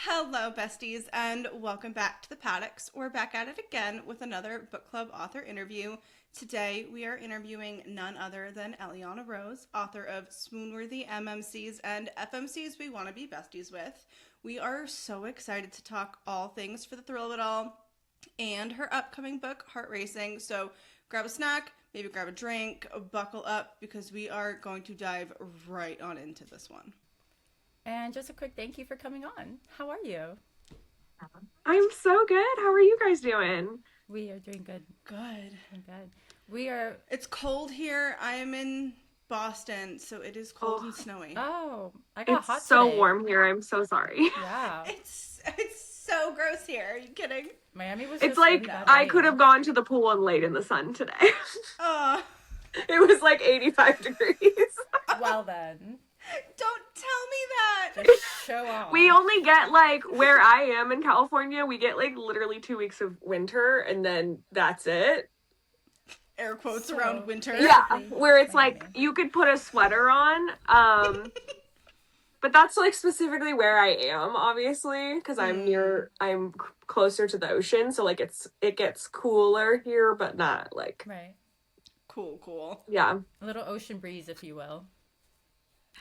Hello, besties, and welcome back to the Paddocks. We're back at it again with another book club author interview. Today, we are interviewing none other than Elliana Rose, author of Swoonworthy MMCs and FMCs We Want to Be Besties With. We are so excited to talk all things for the thrill of it all and her upcoming book, Heart Racing. So grab a snack, maybe grab a drink, buckle up, because we are going to dive right on into this one. And just a quick thank you for coming on. How are you? I'm so good. How are you guys doing? We are doing good. Good. Doing good. We are... It's cold here. I am in Boston, so it is cold and snowy. Oh, I got hot It's so today. warm here. I'm so sorry. Yeah. It's so gross here. Are you kidding? Miami was It's just like really bad I rain. could have gone to the pool and laid in the sun today. Oh, It was like 85 degrees. Well then. don't tell me that. Just show off. We only get like, where I am in California, we get like literally 2 weeks of winter and then that's it. Air quotes So- around winter. Yeah, Basically, where it's Miami. like you could put a sweater on. But that's like specifically where I am, obviously, because I'm closer to the ocean, so like it gets cooler here, but not like, Right. Cool. yeah. A little ocean breeze, if you will.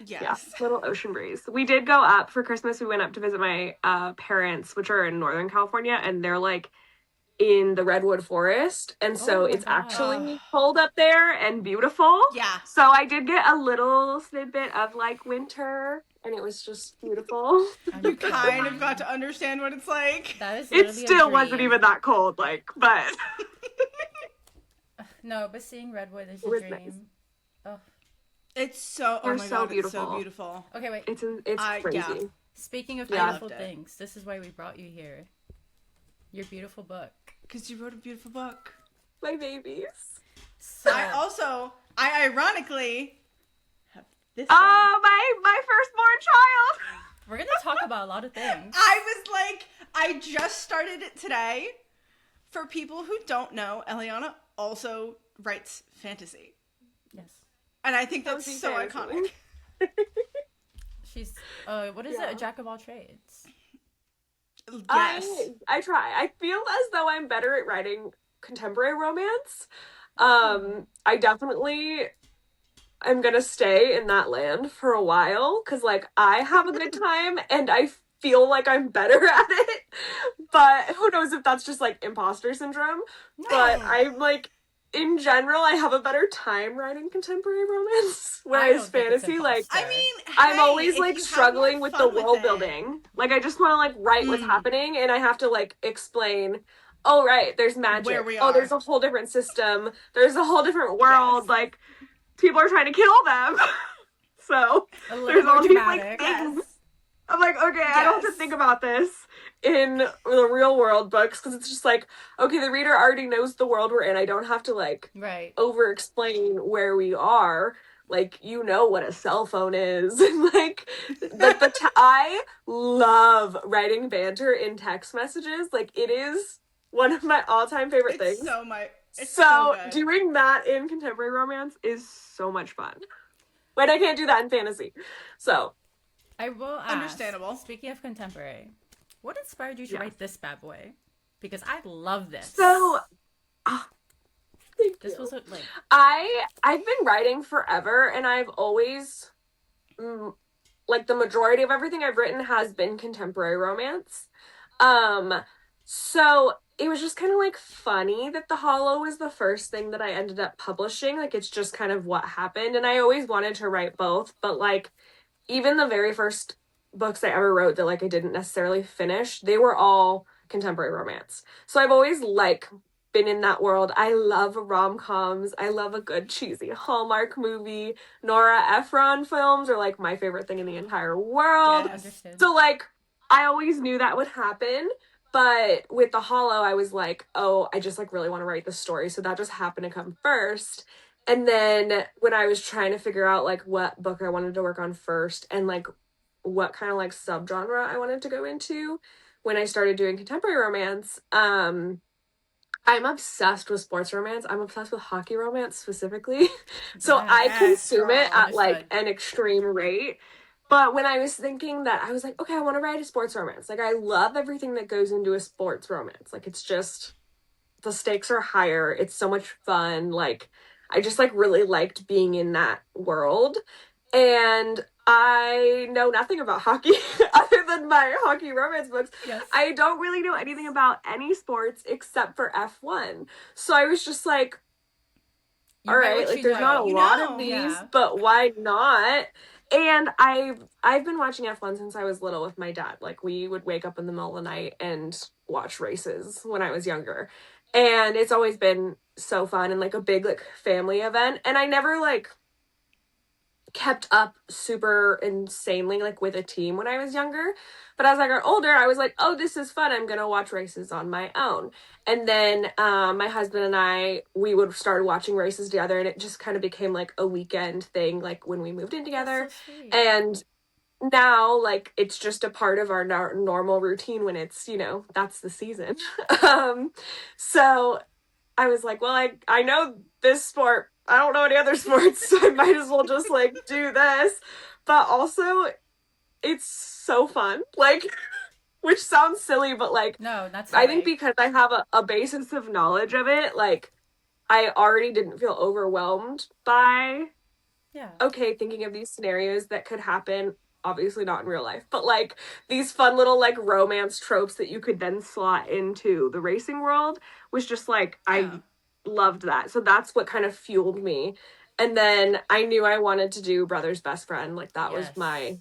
Yes. Yeah, little ocean breeze. We did go up for Christmas. We went up to visit my parents, which are in Northern California, and they're like in the redwood forest, and so Oh my it's God. actually cold up there and beautiful. Yeah. So I did get a little snippet of like winter, and it was just beautiful. You kind of got to understand what it's like. That is It literally a still wasn't dream. even that cold, like, but No, but seeing Redwood is It a was dream. nice. Oh. It's so. They're Oh my so god, it's so beautiful. beautiful. Okay, wait. it's Yeah. crazy. Speaking of Yeah. beautiful Loved it. things, this is why we brought you here. Your beautiful book. Because you wrote a beautiful book. My babies. So, I ironically have this one. Oh, my firstborn child. we're going to talk about a lot of things. I was like, I just started it today. For people who don't know, Elliana also writes fantasy. Yes. And I think that's Cozy so fantasy. iconic. She's, what is Yeah. it? A jack of all trades. Yes. I try. I feel as though I'm better at writing contemporary romance. I definitely am gonna stay in that land for a while because like I have a good time and I feel like I'm better at it. But who knows if that's just like imposter syndrome. But I'm like, in general, I have a better time writing contemporary romance. Whereas think it's fantasy, like, I mean, I'm hey, always if like you have struggling more with the fun with world it. building. Like I just want to like write what's happening and I have to like explain, oh right, there's magic. Where we Oh, are. there's a whole different system. There's a whole different world. Yes. Like people are trying to kill them. So A little there's more all these like dramatic. things. Yes. I'm like, okay, I don't have to Yes. think about this in the real world books because it's just like, okay, the reader already knows the world we're in. I don't have to like Right. over explain where we are. Like, you know what a cell phone is. And like I love writing banter in text messages. Like it is one of my all-time favorite It's things. it's So good. doing that in contemporary romance is so much fun. But I can't do that in fantasy. So I will ask, Understandable. speaking of contemporary, what inspired you to Yes. write this bad boy? Because I love this. so thank This you. was like, I've been writing forever, and I've always, like the majority of everything I've written has been contemporary romance. So it was just kind of like funny that The Hollow was the first thing that I ended up publishing. Like it's just kind of what happened, and I always wanted to write both, but like even the very first books I ever wrote that like I didn't necessarily finish, they were all contemporary romance. So I've always like been in that world. I love rom-coms. I love a good cheesy Hallmark movie. Nora Ephron films are like my favorite thing in the entire world. Yes. understood. So like I always knew that would happen, but with The Hollow I was like, oh, I just like really want to write the story. So that just happened to come first. And then when I was trying to figure out like what book I wanted to work on first and like what kind of like subgenre I wanted to go into, when I started doing contemporary romance, I'm obsessed with sports romance. I'm obsessed with hockey romance specifically. So I Yes, consume it girl. at like Understood. an extreme rate. But when I was thinking that, I was like, okay, I want to write a sports romance. Like, I love everything that goes into a sports romance. Like, it's just, the stakes are higher. It's so much fun. Like, I just, like, really liked being in that world. And I know nothing about hockey other than my hockey romance books. Yes. I don't really know anything about any sports except for F1. So I was just like, all right, like there's not a lot of these, but why not? And I've been watching F1 since I was little with my dad. Like, we would wake up in the middle of the night and watch races when I was younger. And it's always been so fun and like a big like family event. And I never like kept up super insanely like with a team when I was younger, but as I got older I was like, oh, this is fun, I'm gonna watch races on my own. And then my husband and we would start watching races together, and it just kind of became like a weekend thing, like when we moved in together. So and now like it's just a part of our normal routine when it's, you know, that's the season. So I was like, well, I know this sport, I don't know any other sports, so I might as well just like do this. But also it's so fun, like, which sounds silly, but like, no, that's silly. I think because I have a basis of knowledge of it, like I already didn't feel overwhelmed by okay, thinking of these scenarios that could happen, obviously not in real life, but like these fun little like romance tropes that you could then slot into the racing world was just like, I loved that. So that's what kind of fueled me. And then I knew I wanted to do Brother's Best Friend. Like that was my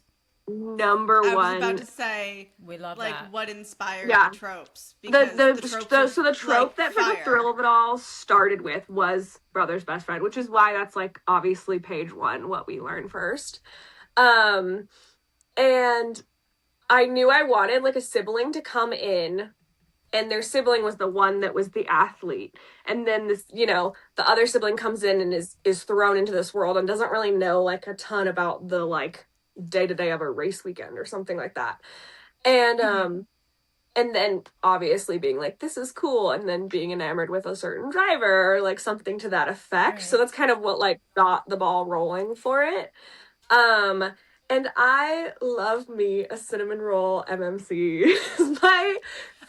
number one. I was about to say, we love like that. What inspired the tropes? Because the trope that for the thrill of it all started with was Brother's Best Friend, which is why that's like obviously page 1, what we learn first. And I knew I wanted like a sibling to come in, and their sibling was the one that was the athlete. And then this, you know, the other sibling comes in and is thrown into this world and doesn't really know like a ton about the like day-to-day of a race weekend or something like that. And and then obviously being like, this is cool, and then being enamored with a certain driver or like something to that effect. Right. So that's kind of what like got the ball rolling for it. And I love me a cinnamon roll MMC. My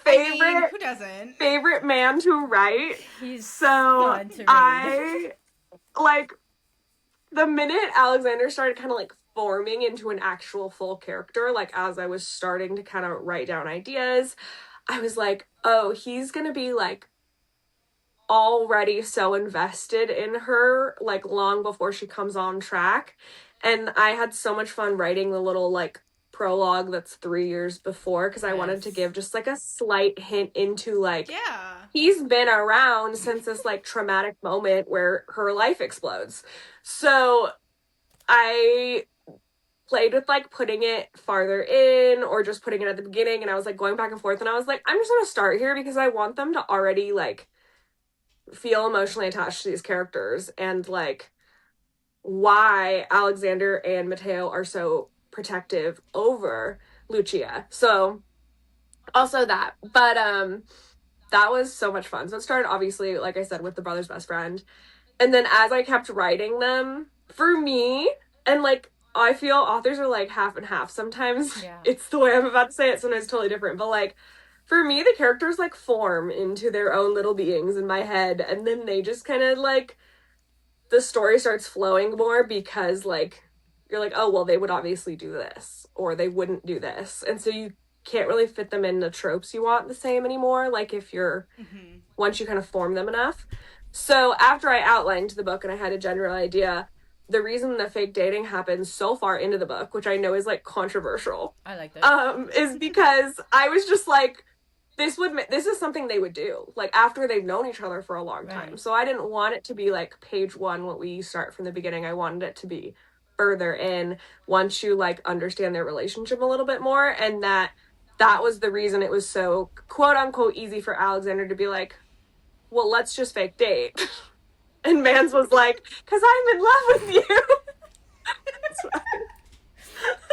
favorite, who doesn't? Favorite man to write. He's so fun to read. I like the minute Alexander started kind of like forming into an actual full character, like as I was starting to kind of write down ideas, I was like, oh, he's gonna be like already so invested in her like long before she comes on track. And I had so much fun writing the little like prologue that's 3 years before, because I wanted to give just like a slight hint into like he's been around since this like traumatic moment where her life explodes. So I played with like putting it farther in or just putting it at the beginning, and I was like going back and forth, and I was like, I'm just gonna start here because I want them to already like feel emotionally attached to these characters, and like why Alexander and Matteo are so protective over Lucia. So also that, but that was so much fun. So it started obviously, like I said, with the Brother's Best Friend, and then as I kept writing them, for me, and like I feel authors are like half and half sometimes. It's the way I'm about to say it, sometimes it's totally different, but like for me the characters like form into their own little beings in my head, and then they just kind of like the story starts flowing more because like you're like, oh well, they would obviously do this or they wouldn't do this, and so you can't really fit them in the tropes you want the same anymore, like if you're once you kind of form them enough. So after I outlined the book and I had a general idea, the reason the fake dating happens so far into the book, which I know is like controversial, I like that, is because I was just like, this is something they would do like after they've known each other for a long time. So I didn't want it to be like page 1 what we start from the beginning. I wanted it to be further in once you like understand their relationship a little bit more, and that was the reason it was so quote unquote easy for Alexander to be like, well, let's just fake date. And Mans was like, because I'm in love with you.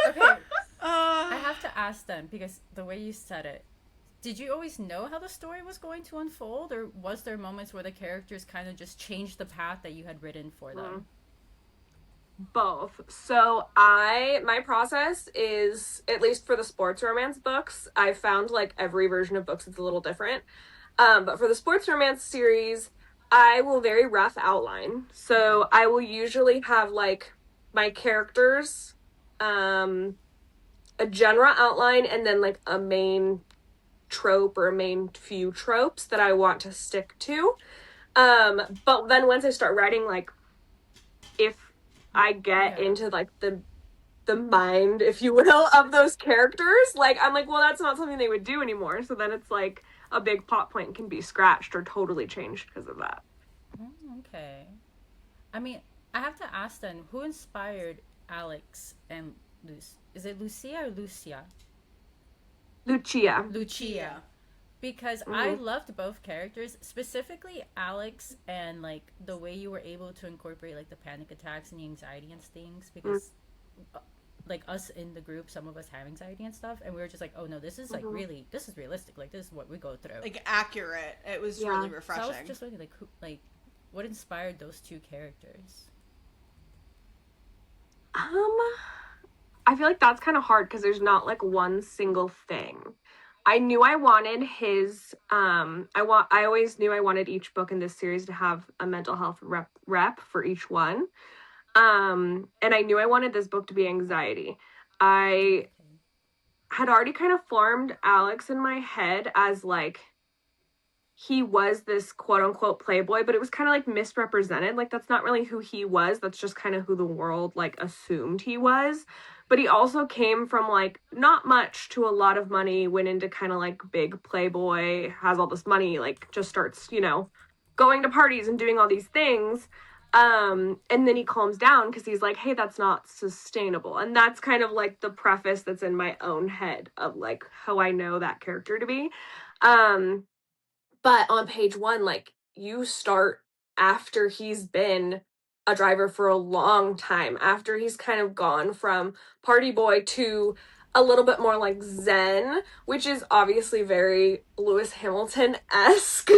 Okay, I have to ask then, because the way you said it, did you always know how the story was going to unfold, or was there moments where the characters kind of just changed the path that you had written for them? Both. So my process is, at least for the sports romance books, I found like every version of books is a little different. But for the sports romance series, I will very rough outline. So I will usually have like my characters, a general outline, and then like a main trope or a main few tropes that I want to stick to. But then once I start writing, like if I get into like the mind, if you will, of those characters, like I'm like, well, that's not something they would do anymore. So then it's like a big plot point can be scratched or totally changed because of that. Okay. I mean, I have to ask then, who inspired Alex and Luce? Is it Lucia or Lucia? Lucia. Lucia. Because I loved both characters, specifically Alex, and like the way you were able to incorporate like the panic attacks and the anxiety and things. Because like us in the group, some of us have anxiety and stuff, and we were just like, oh no, this is like really, this is realistic. Like this is what we go through. Like accurate. It was really refreshing. So I was just wondering, like, what inspired those two characters? I feel like that's kind of hard because there's not like one single thing. I knew I wanted his I always knew I wanted each book in this series to have a mental health rep for each one. And I knew I wanted this book to be anxiety. I had already kind of formed Alex in my head as like he was this quote unquote playboy, but it was kind of like misrepresented. Like that's not really who he was. That's just kind of who the world like assumed he was. But he also came from like not much to a lot of money, went into kind of like big playboy, has all this money, like just starts, you know, going to parties and doing all these things. And then he calms down because he's like, hey, that's not sustainable. And that's kind of like the preface that's in my own head of like how I know that character to be. But on page 1, like you start after he's been a driver for a long time, after he's kind of gone from party boy to a little bit more like zen, which is obviously very Lewis Hamilton-esque.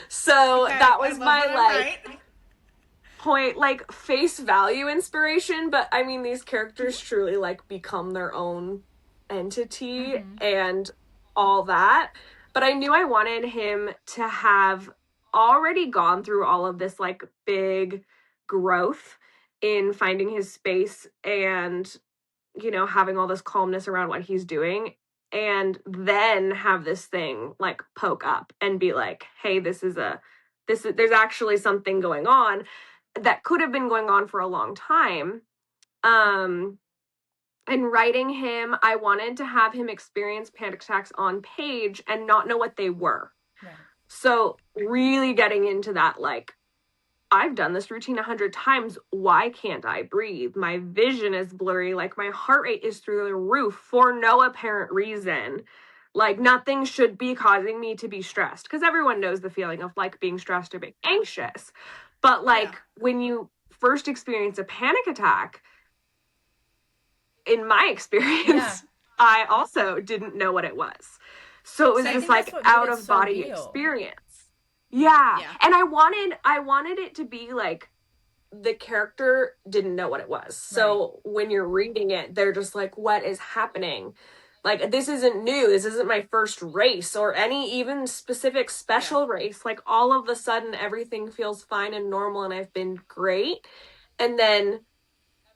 So okay, that was my like point, like face value inspiration. But I mean, these characters truly like become their own entity and all that. But I knew I wanted him to have already gone through all of this like big growth in finding his space and, you know, having all this calmness around what he's doing, and then have this thing like poke up and be like, hey, there's actually something going on that could have been going on for a long time. In writing him, I wanted to have him experience panic attacks on page and not know what they were. Right. So really getting into that, like, I've done this routine 100 times. Why can't I breathe? My vision is blurry. Like, my heart rate is through the roof for no apparent reason. Like, nothing should be causing me to be stressed. Because everyone knows the feeling of, like, being stressed or being anxious. But, like, when you first experience a panic attack, in my experience, I also didn't know what it was. So it was just like out of body experience. Yeah. And I wanted it to be like the character didn't know what it was. So when you're reading it, they're just like, what is happening? Like, this isn't new. This isn't my first race or any even specific special race. Like, all of a sudden, everything feels fine and normal and I've been great. And then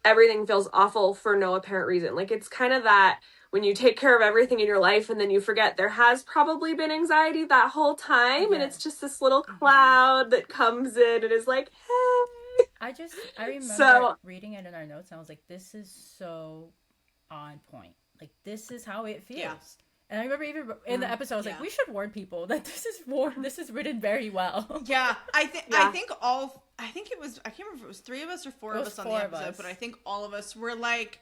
everything feels awful for no apparent reason. Like, it's kind of that when you take care of everything in your life and then you forget there has probably been anxiety that whole time, and it's just this little cloud that comes in and is like, hey. I remember reading it in our notes and I was like, this is so on point. Like, this is how it feels. Yeah. And I remember even in the episode, I was like, we should warn people that this is written very well. Yeah. I think it was, I can't remember if it was 3 of us or 4 of us on the episode, but I think all of us were like,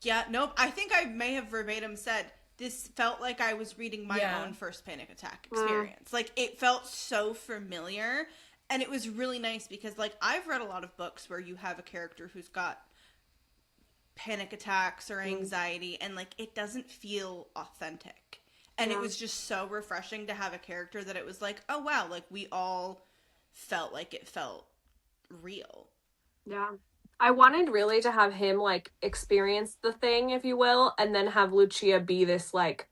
yeah, nope. I think I may have verbatim said, this felt like I was reading my own first panic attack experience. Like, it felt so familiar, and it was really nice because, like, I've read a lot of books where you have a character who's got panic attacks or anxiety, and, like, it doesn't feel authentic. And it was just so refreshing to have a character that it was like, oh, wow, like, we all felt like it felt real. Yeah. I wanted really to have him, like, experience the thing, if you will, and then have Lucia be this, like,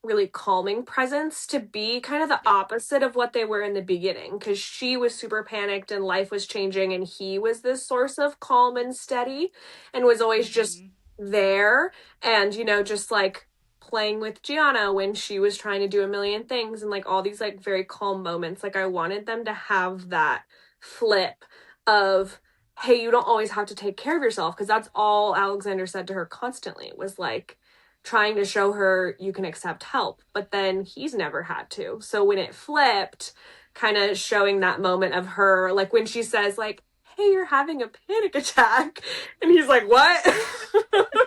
really calming presence to be kind of the opposite of what they were in the beginning, because she was super panicked and life was changing, and he was this source of calm and steady and was always just there and, you know, just like playing with Gianna when she was trying to do a million things and like all these like very calm moments. Like I wanted them to have that flip of, hey, you don't always have to take care of yourself, because that's all Alexander said to her constantly, was like trying to show her you can accept help, but then he's never had to. So when it flipped, kind of showing that moment of her, like when she says like, hey, you're having a panic attack, and he's like, what?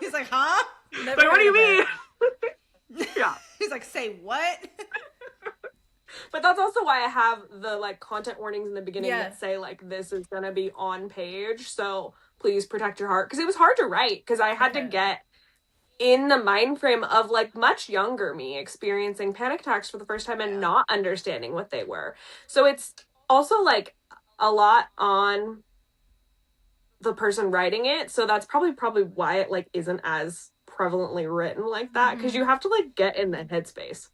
He's like, huh? Like, what do you mean? Yeah. He's like, say what? But that's also why I have the like content warnings in the beginning Yeah. that say like this is gonna be on page, so please protect your heart, because it was hard to write, because I had to get in the mind frame of like much younger me experiencing panic attacks for the first time and not understanding what they were. So it's also like a lot on the person writing it, so that's probably why it like isn't as prevalently written like that, because you have to like get in the headspace.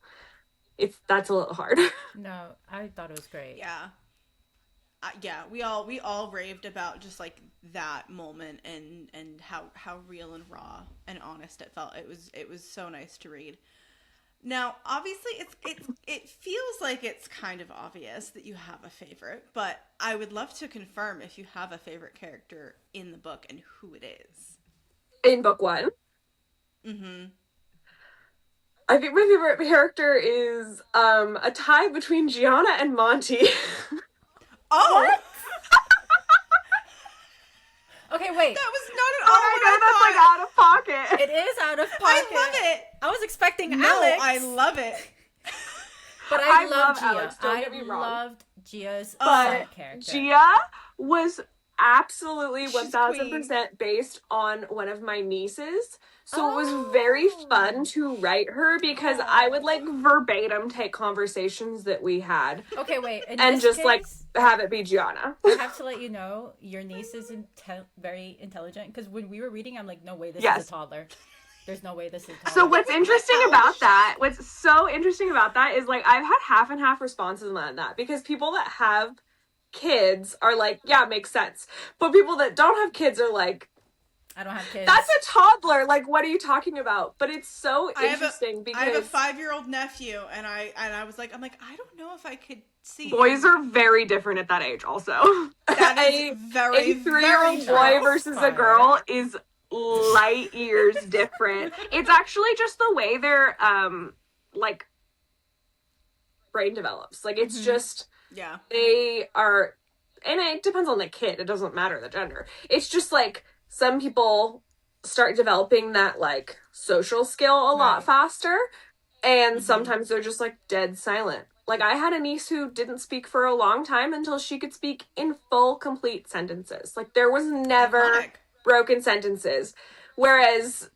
If that's a little hard. No, I thought it was great. Yeah. Yeah, we all raved about just like that moment and how real and raw and honest it felt. It was so nice to read. Now, obviously, it feels like it's kind of obvious that you have a favorite, but I would love to confirm if you have a favorite character in the book and who it is. In book one? Mm-hmm. I think my favorite character is a tie between Gianna and Monty. Oh! Okay, wait. That was not at all I what know I that's thought. like out of pocket. It is out of pocket. I love it. I was expecting No, Alex. I love it. But I love love Gia. Alex, don't get me wrong. Loved Gia's But character. Gia was absolutely She's 1000% based on one of my nieces. So it was very fun to write her, because I would like verbatim take conversations that we had Okay, wait. In and this just case, like have it be Gianna. I have to let you know your niece is very intelligent, because when we were reading, I'm like, no way, this is a toddler. There's no way this is a toddler. So what's interesting about that, what's so interesting about that is like I've had half and half responses on that, because people that have kids are like, yeah, makes sense. But people that don't have kids are like, I don't have kids. that's a toddler. Like, what are you talking about? But it's so interesting because I have a 5-year-old nephew, and I was like, I don't know if I could see. Boys are very different at that age. Also, that is very a 3-year-old boy versus a girl is light years different. It's actually just the way their like brain develops. Like it's just they are, and it depends on the kid. It doesn't matter the gender. It's just like some people start developing that like social skill a lot faster, and sometimes they're just like dead silent. Like I had a niece who didn't speak for a long time until she could speak in full complete sentences. Like there was never broken sentences, whereas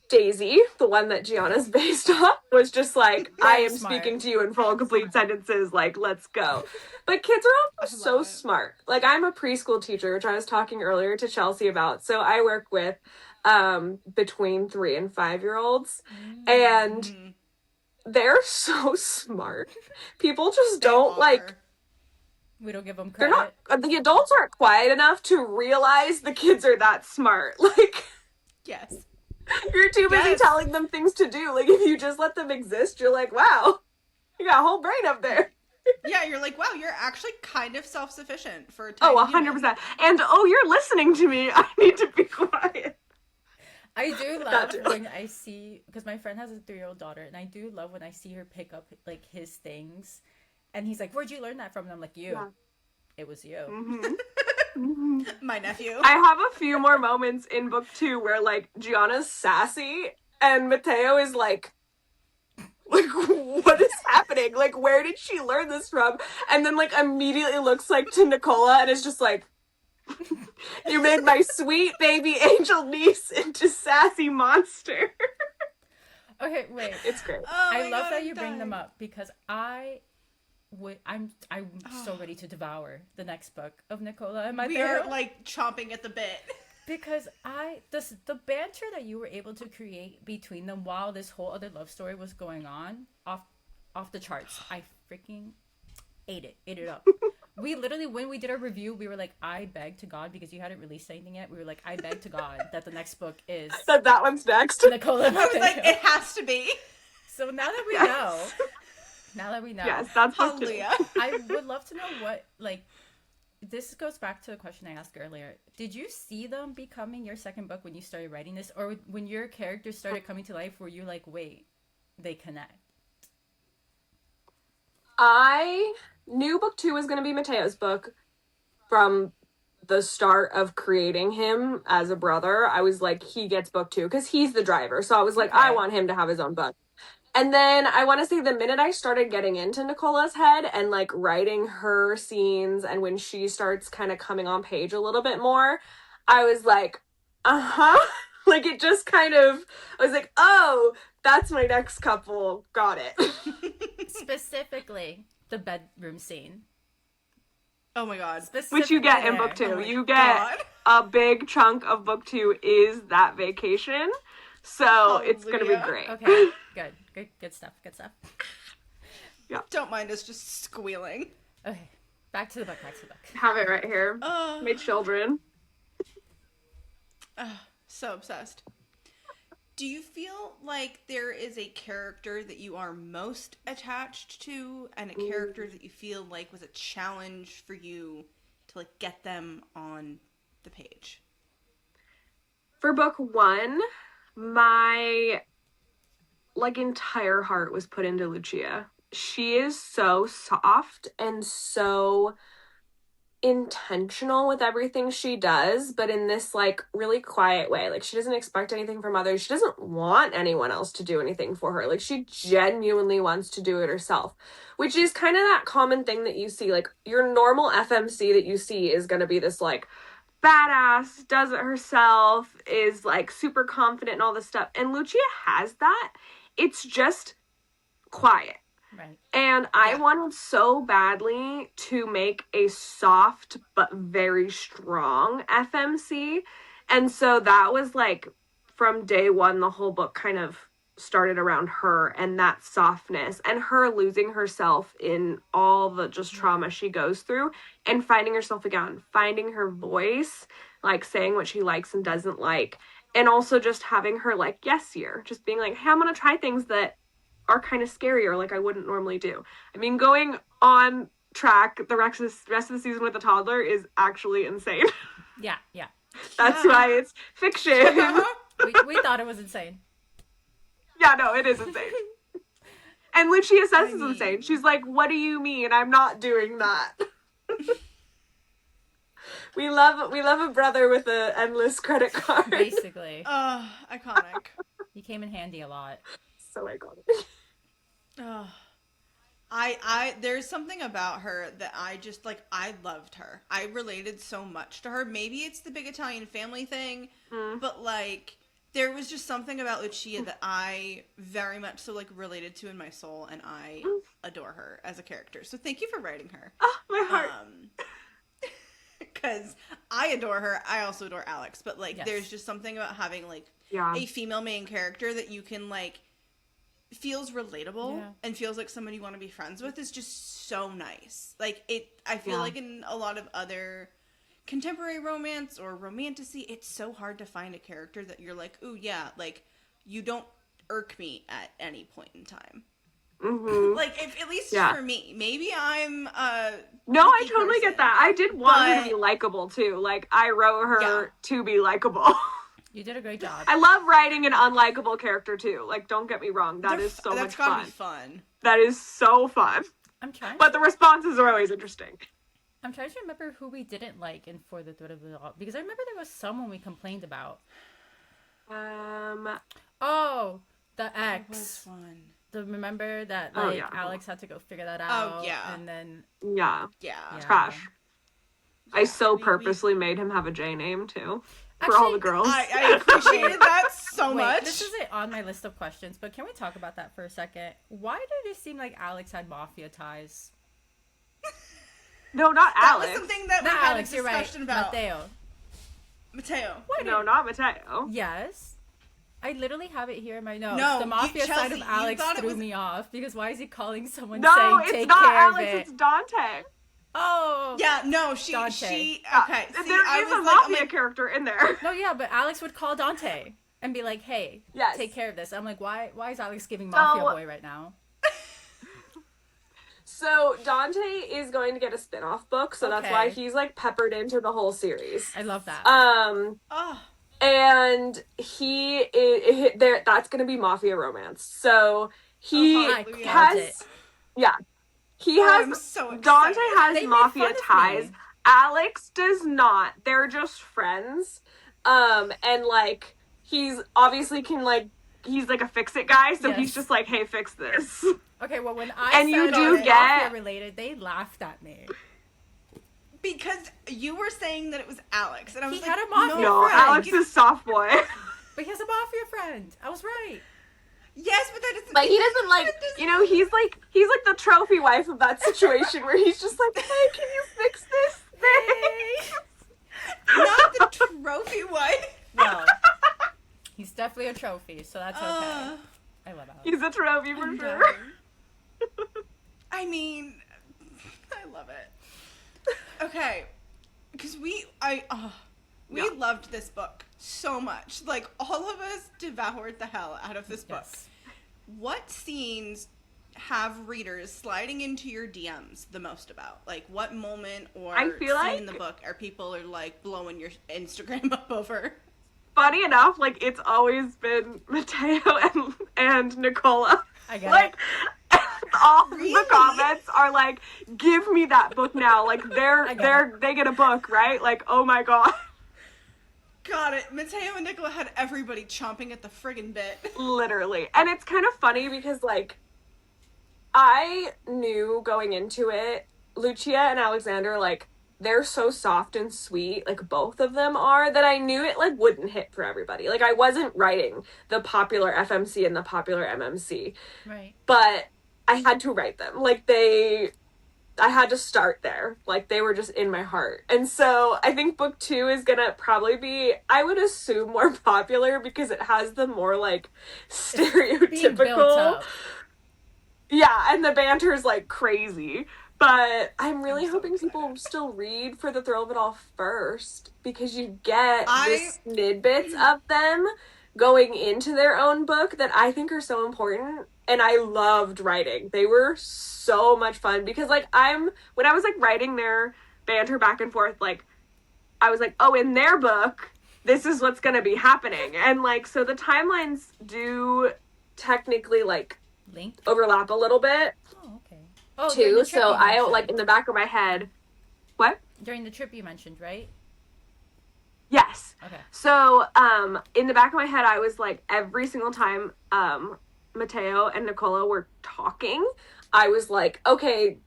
Daisy, the one that Gianna's based on, was just like, I am speaking to you in full complete sentences, like, let's go. But kids are also so smart. Like, I'm a preschool teacher, which I was talking earlier to Chelsea about. So I work with between 3 and 5-year-olds, and they're so smart. People just don't like. We don't give them credit. They're not. The adults aren't quiet enough to realize the kids are that smart. Like, yes. You're too busy telling them things to do. Like, if you just let them exist, you're like, wow, you got a whole brain up there. Yeah, you're like, wow, you're actually kind of self-sufficient for a tiny 100%. human. And, you're listening to me. I need to be quiet. I do love when I see, because my friend has a 3-year-old daughter, and I do love when I see her pick up, like, his things. And he's like, where'd you learn that from? And I'm like, you. Yeah. It was you. Mm-hmm. My nephew. I have a few more moments in book 2 where like Gianna's sassy and Mateo is like what is happening? Like, where did she learn this from? And then like immediately looks like to Nicola and is just like, you made my sweet baby angel niece into sassy monster. Okay, wait. It's great. I love that you bring them up, because I'm so ready to devour the next book of Nicola and my We are like chomping at the bit. Because the banter that you were able to create between them while this whole other love story was going on, off the charts. I freaking ate it up. We literally, when we did our review, we were like, I beg to God, because you hadn't released anything yet, we were like, I beg to God that the next book is that one's next. Nicola. I was like, it has to be. So now that we know, yes, that's Hallelujah. I would love to know what, like, this goes back to the question I asked earlier. Did you see them becoming your second book when you started writing this, or when your characters started coming to life, were you like, wait, they connect? I knew book 2 was going to be Mateo's book from the start of creating him as a brother. I was like, he gets book 2 because he's the driver. So I was like, okay. I want him to have his own book. And then I want to say the minute I started getting into Nicola's head and like writing her scenes, and when she starts kind of coming on page a little bit more, I was like, like it just kind of, I was like, oh, that's my next couple. Got it. Specifically, the bedroom scene. Oh my God. Which you get in book 2. Oh you get a big chunk of book 2 is that vacation. So it's going to be great. Okay, good stuff. Yeah. Don't mind us just squealing. Okay, back to the book. Have it right here. My children. So obsessed. Do you feel like there is a character that you are most attached to, and a character that you feel like was a challenge for you to like get them on the page? For book 1, my like entire heart was put into Lucia. She is so soft and so intentional with everything she does, but in this like really quiet way. Like she doesn't expect anything from others. She doesn't want anyone else to do anything for her. Like she genuinely wants to do it herself, which is kind of that common thing that you see. Like your normal FMC that you see is going to be this like badass, does it herself, is like super confident and all this stuff. And Lucia has that. It's just quiet. Right. And I wanted so badly to make a soft but very strong FMC. And so that was like from day one, the whole book kind of started around her and that softness and her losing herself in all the just trauma she goes through and finding herself again, finding her voice, like saying what she likes and doesn't like. And also just having her like yes year, just being like, hey, I'm going to try things that are kind of scarier, like I wouldn't normally do. I mean, going on track the rest of the season with a toddler is actually insane. Yeah. That's why it's fiction. we thought it was insane. Yeah, no, it is insane. And Lucia says it's insane. She's like, what do you mean? I'm not doing that. We love a brother with an endless credit card. Basically. Iconic. He came in handy a lot. So iconic. I there's something about her that I just like. I loved her. I related so much to her. Maybe it's the big Italian family thing, but like there was just something about Lucia that I very much so like related to in my soul, and I adore her as a character. So thank you for writing her. Oh, my heart. Because I adore her. I also adore Alex, but like there's just something about having like a female main character that you can like feels relatable and feels like somebody you want to be friends with is just so nice. Like it, I feel like in a lot of other contemporary romance or romantasy, it's so hard to find a character that you're like, ooh yeah, like you don't irk me at any point in time. Like if at least for me, maybe I'm no, I totally get that. I did want her to be likable too. Like I wrote her to be likable. You did a great job. I love writing an unlikable character too. Like, don't get me wrong. That is so much fun. That's gotta be fun. That is so fun. But the responses are always interesting. I'm trying to remember who we didn't like in For the Thread of the Law. Because I remember there was someone we complained about. Oh, the ex. That was fun. Remember that Alex had to go figure that out. Oh, yeah. And then... Yeah. Trash. I so purposely made him have a J name too. For all the girls. I appreciated that so much. This isn't on my list of questions, but can we talk about that for a second? Why did it seem like Alex had mafia ties? No, not That Alex. was something that we Not had Alex, a you're right. discussion about. Mateo. Mateo. No, not Mateo. Yes. I literally have it here in my notes. No, the mafia side Chelsea, of Alex thought it threw was... me off because why is he calling someone No, saying it's take not care Alex, of it? it's Dante. Oh. Yeah, no, she, Dante. okay. See, There I is was a like, mafia character in there. No, yeah, but Alex would call Dante and be like, "Hey, Yes. take care of this." I'm like, "Why is Alex giving Mafia So- Boy right now?" So Dante is going to get a spin-off book, so that's Okay. why he's like peppered into the whole series. I love that. oh, And that's going to be mafia romance. So he I called has it. yeah. He I'm has so excited. Dante has They made mafia fun of ties. me. Alex does not. They're just friends. And like he's obviously can like he's like a fix-it guy, so Yes. he's just like, "Hey, fix this." Okay, well, when I And said you it do was get- mafia related, they laughed at me. Because you were saying that it was Alex, and I was He like, had a mafia No, friend. Alex is soft boy. But he has a mafia friend. I was right. Yes, but that doesn't... Like he doesn't like, you know, he's like the trophy wife of that situation where he's just like, "Hey, can you fix this thing?" Not the trophy wife. Well, he's definitely a trophy, so that's okay. I love Alex. He's a trophy for I'm sure. dying. I mean, I love it. Okay, because we loved this book so much. Like, all of us devoured the hell out of this book. Yes. What scenes have readers sliding into your DMs the most about? Like, what moment or I feel scene like- in the book are people like blowing your Instagram up over? Funny enough, like it's always been Mateo and Nicola. I get Like all Really? the comments are like, "Give me that book now!" Like they get a book, right? Like, oh my god, Got it. Mateo and Nicola had everybody chomping at the friggin' bit. literally. And it's kind of funny because like I knew going into it, Lucia and Alexander, like they're so soft and sweet, like both of them are, that I knew it like wouldn't hit for everybody. Like I wasn't writing the popular FMC and the popular MMC. Right. But I had to write them. Like I had to start there. Like they were just in my heart. And so I think book 2 is gonna probably be, I would assume, more popular because it has the more like Being built stereotypical. up. Yeah, and the banter is like crazy. But I'm really I'm so hoping people still read For the Thrill of It All first, because you get the snippets of them going into their own book that I think are so important. And I loved writing. They were so much fun because like when I was like writing their banter back and forth, like I was like, oh, in their book, this is what's gonna be happening. And like, so the timelines do technically like Linked. overlap a little bit Oh, okay. Oh, during too. the trip So you I mentioned. like in the back of my head. What? During the trip you mentioned, right? Yes. Okay. So, in the back of my head, I was like, every single time, Mateo and Nicola were talking, I was like, okay,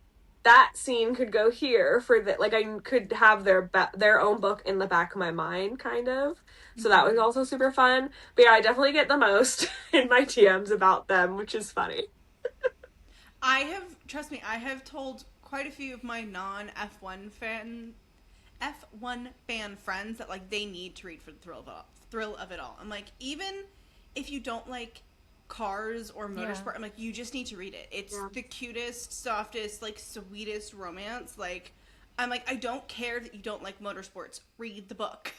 that scene could go here for the, like, I could have their own book in the back of my mind, kind of. So that was also super fun. But yeah, I definitely get the most in my TMs about them, which is funny. Trust me, I have told quite a few of my non-F1 fan friends that like they need to read For the Thrill of It All. I'm like, even if you don't like cars or motorsport, I'm like, you just need to read it. It's the cutest, softest, like sweetest romance. Like, I'm like, I don't care that you don't like motorsports. Read the book.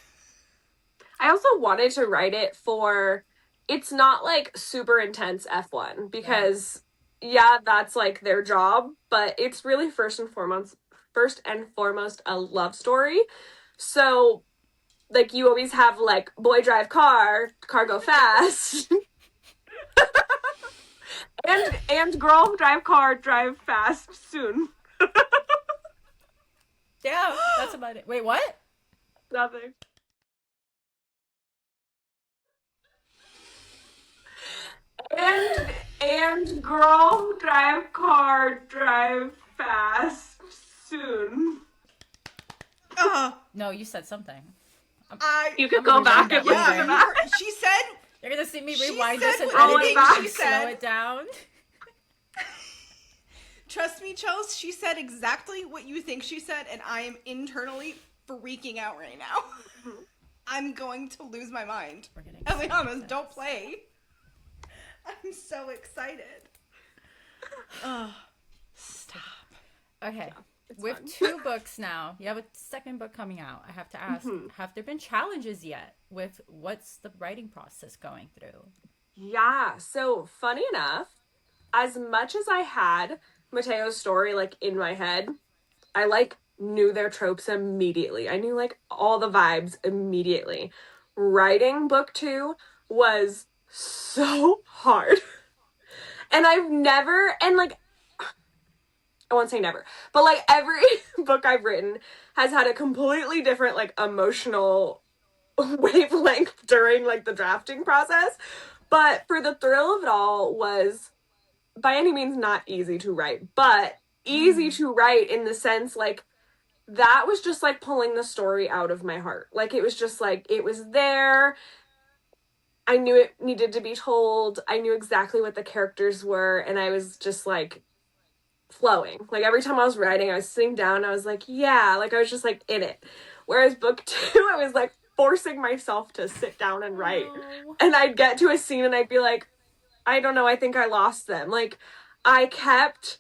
I also wanted to write it for, it's not like super intense F1 because yeah, that's like their job, but it's really first and foremost a love story. So like you always have like boy drive car go fast. and girl drive car, drive fast soon. Yeah, that's about it. Wait, what? Nothing. And girl drive car, drive fast soon. No, you said something. You could I'm go gonna back rewind and that listen to later. that. She said, You're gonna see me She rewind said this and what everything edit she it, said. slow it down. Trust me, Chels, she said exactly what you think she said, and I am internally freaking out right now. I'm going to lose my mind. Elliana, don't play. I'm so excited. Oh, stop. Okay. Yeah, with fun. 2 books now, you have a second book coming out. I have to ask, have there been challenges yet with what's the writing process going through? Yeah, so funny enough, as much as I had Mateo's story like in my head, I like knew their tropes immediately. I knew like all the vibes immediately. Writing book 2 was so hard. And I've never, and like, I won't say never, but like every book I've written has had a completely different like emotional wavelength during like the drafting process. But for the thrill of it all was by any means not easy to write, but easy to write in the sense like that was just like pulling the story out of my heart. Like it was just like it was there. I knew it needed to be told. I knew exactly what the characters were, and I was just like flowing. Like every time I was writing, I was sitting down, I was like, yeah, like I was just like in it. Whereas book 2, I was like forcing myself to sit down and write. And I'd get to a scene and I'd be like, I don't know, I think I lost them. Like I kept,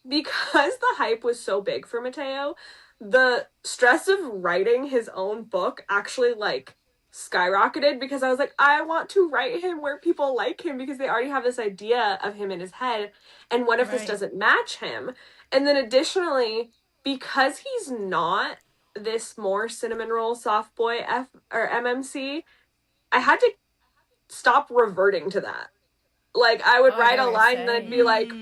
because the hype was so big for Mateo, the stress of writing his own book actually like skyrocketed because I was like, I want to write him where people like him because they already have this idea of him in his head. And what if this doesn't match him? And then additionally, because he's not this more cinnamon roll soft boy or MMC, I had to stop reverting to that. Like I would write a line and then I'd be like,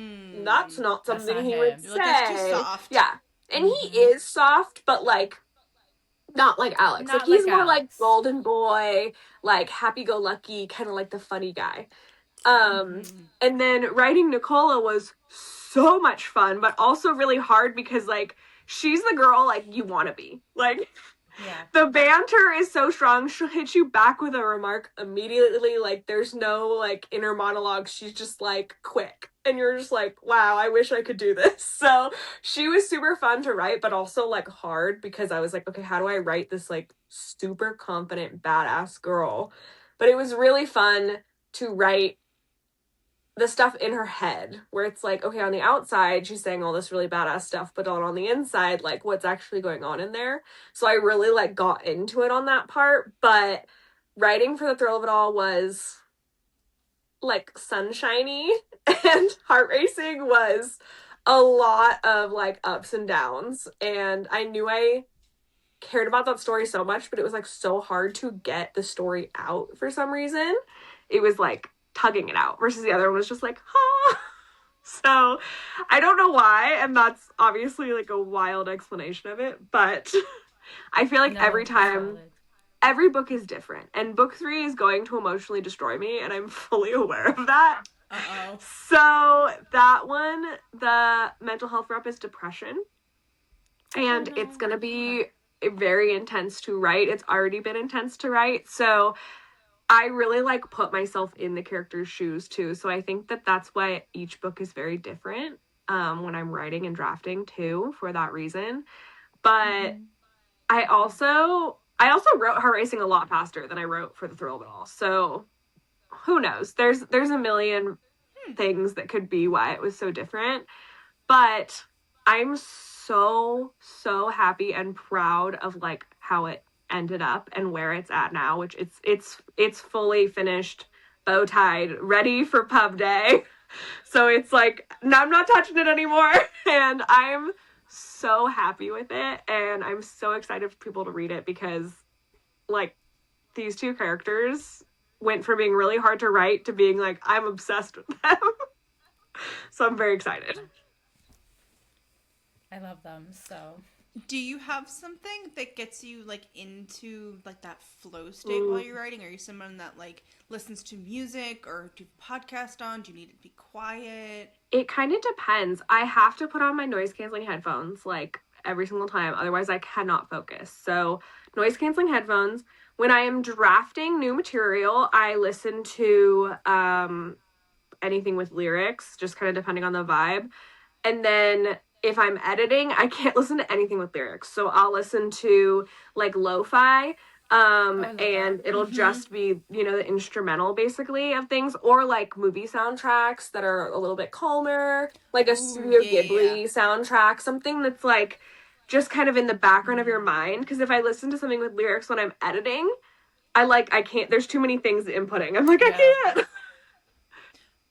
that's not something not he him. would You're say. like, that's too soft. Yeah. And he is soft, but like not like Alex. Not like he's like more Alex. like golden boy, like happy-go-lucky, kind of like the funny guy. And then writing Nicola was so much fun, but also really hard because like she's the girl like you want to be. Like the banter is so strong. She'll hit you back with a remark immediately. Like there's no like inner monologue. She's just like quick. And you're just like, wow, I wish I could do this. So she was super fun to write, but also like hard because I was like, okay, how do I write this like super confident, badass girl? But it was really fun to write the stuff in her head where it's like, okay, on the outside, she's saying all this really badass stuff, but on the inside, like what's actually going on in there. So I really like got into it on that part, but writing for the thrill of it all was like sunshiny and heart racing was a lot of like ups and downs. And I knew I cared about that story so much, but it was like so hard to get the story out for some reason. It was like tugging it out versus the other one was just like, ha. So I don't know why, and that's obviously like a wild explanation of it, but I feel like every time every book is different, and book 3 is going to emotionally destroy me, and I'm fully aware of that. So that one, the mental health rep is depression, and it's gonna be very intense to write. It's already been intense to write, so I really like put myself in the character's shoes too. So I think that that's why each book is very different when I'm writing and drafting too, for that reason. But I also wrote Heart Racing a lot faster than I wrote for the thrill of it all. So who knows? There's a million things that could be why it was so different. But I'm so happy and proud of like how it ended up and where it's at now, which it's fully finished, bow tied, ready for pub day. So it's like, now I'm not touching it anymore, and I'm so happy with it, and I'm so excited for people to read it because like these 2 characters went from being really hard to write to being like, I'm obsessed with them. So I'm very excited. I love them. So do you have something that gets you like into like that flow state while you're writing? Are you someone that like listens to music, or do you podcast on? Do you need it to be quiet? It kind of depends. I have to put on my noise canceling headphones like every single time, otherwise I cannot focus. So noise canceling headphones. When I am drafting new material, I listen to anything with lyrics, just kind of depending on the vibe. And then if I'm editing, I can't listen to anything with lyrics. So I'll listen to like lo-fi. And it'll just be, you know, the instrumental basically of things, or like movie soundtracks that are a little bit calmer, like a Studio Ghibli soundtrack, something that's like just kind of in the background of your mind. Because if I listen to something with lyrics when I'm editing, I can't, there's too many things inputting. I'm like, I can't.